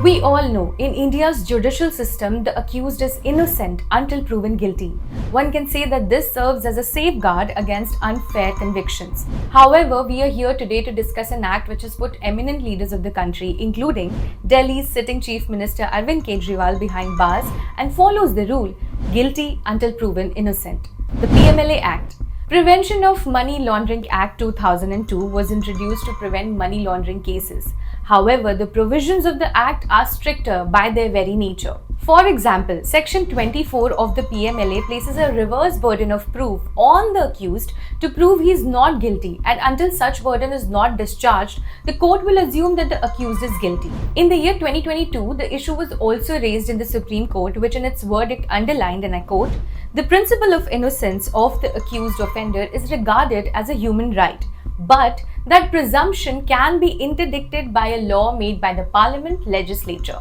We all know in India's judicial system, the accused is innocent until proven guilty. One can say that this serves as a safeguard against unfair convictions. However, we are here today to discuss an act which has put eminent leaders of the country, including Delhi's sitting Chief Minister Arvind Kejriwal, behind bars and follows the rule guilty until proven innocent. The PMLA Act. Prevention of Money Laundering Act 2002 was introduced to prevent money laundering cases. However, the provisions of the Act are stricter by their very nature. For example, Section 24 of the PMLA places a reverse burden of proof on the accused to prove he is not guilty, and until such burden is not discharged, the court will assume that the accused is guilty. In the year 2022, the issue was also raised in the Supreme Court, which in its verdict underlined, and I quote, "The principle of innocence of the accused offender is regarded as a human right, but that presumption can be interdicted by a law made by the Parliament legislature."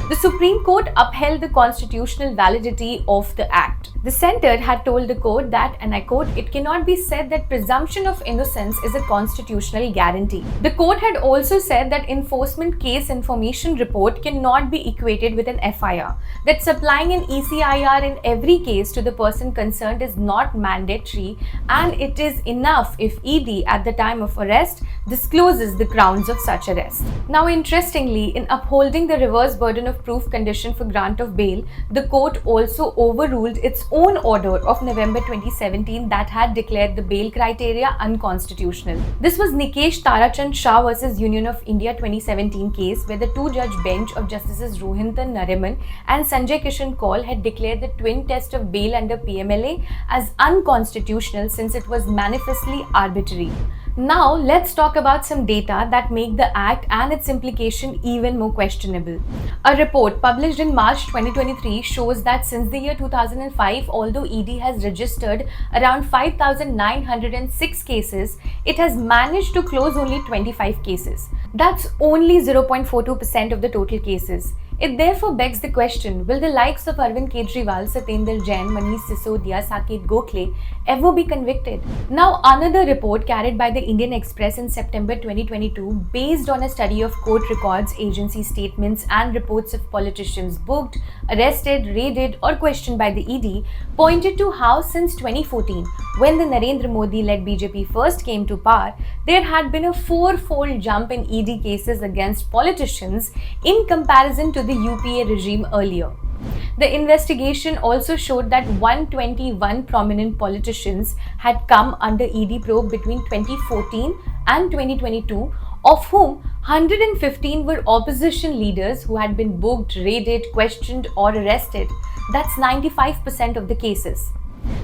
The Supreme Court upheld the constitutional validity of the Act. The centre had told the court that, and I quote, "It cannot be said that presumption of innocence is a constitutional guarantee." The court had also said that enforcement case information report cannot be equated with an FIR, that supplying an ECIR in every case to the person concerned is not mandatory, and it is enough if ED at the time of arrest discloses the grounds of such arrest. Now, interestingly, in upholding the reverse burden of proof condition for grant of bail, the court also overruled its own order of November 2017 that had declared the bail criteria unconstitutional. This was Nikesh Tarachand Shah versus Union of India 2017 case, where the two-judge bench of Justices Rohinton Nariman and Sanjay Kishan Kaul had declared the twin test of bail under PMLA as unconstitutional since it was manifestly arbitrary. Now, let's talk about some data that make the Act and its implication even more questionable. A report published in March 2023 shows that since the year 2005, although ED has registered around 5,906 cases, it has managed to close only 25 cases. That's only 0.42% of the total cases. It therefore begs the question, will the likes of Arvind Kejriwal, Satyendra Jain, Manish Sisodia, Saket Gokhale ever be convicted? Now, another report carried by the Indian Express in September 2022, based on a study of court records, agency statements and reports of politicians booked, arrested, raided or questioned by the ED, pointed to how since 2014, when the Narendra Modi-led BJP first came to power, there had been a four-fold jump in ED cases against politicians in comparison to the UPA regime earlier. The investigation also showed that 121 prominent politicians had come under ED probe between 2014 and 2022, of whom 115 were opposition leaders who had been booked, raided, questioned or arrested. That's 95% of the cases.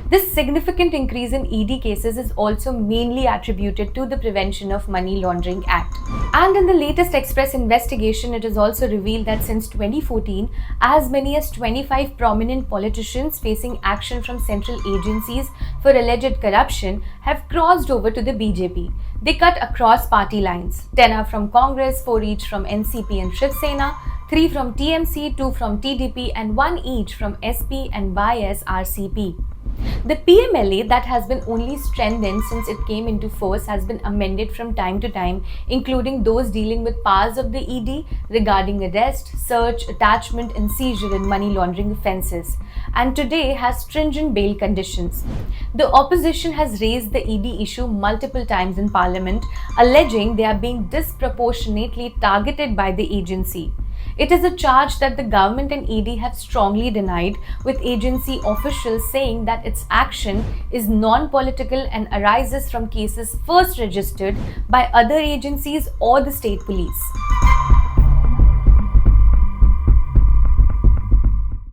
This significant increase in ED cases is also mainly attributed to the Prevention of Money Laundering Act. And in the latest Express investigation, it is also revealed that since 2014, as many as 25 prominent politicians facing action from central agencies for alleged corruption have crossed over to the BJP. They cut across party lines. 10 are from Congress, 4 each from NCP and Shiv Sena, 3 from TMC, 2 from TDP and 1 each from SP and YSRCP. The PMLA, that has been only strengthened since it came into force, has been amended from time to time, including those dealing with powers of the ED regarding arrest, search, attachment and seizure in money laundering offences, and today has stringent bail conditions. The opposition has raised the ED issue multiple times in Parliament, alleging they are being disproportionately targeted by the agency. It is a charge that the government and ED have strongly denied, with agency officials saying that its action is non-political and arises from cases first registered by other agencies or the state police.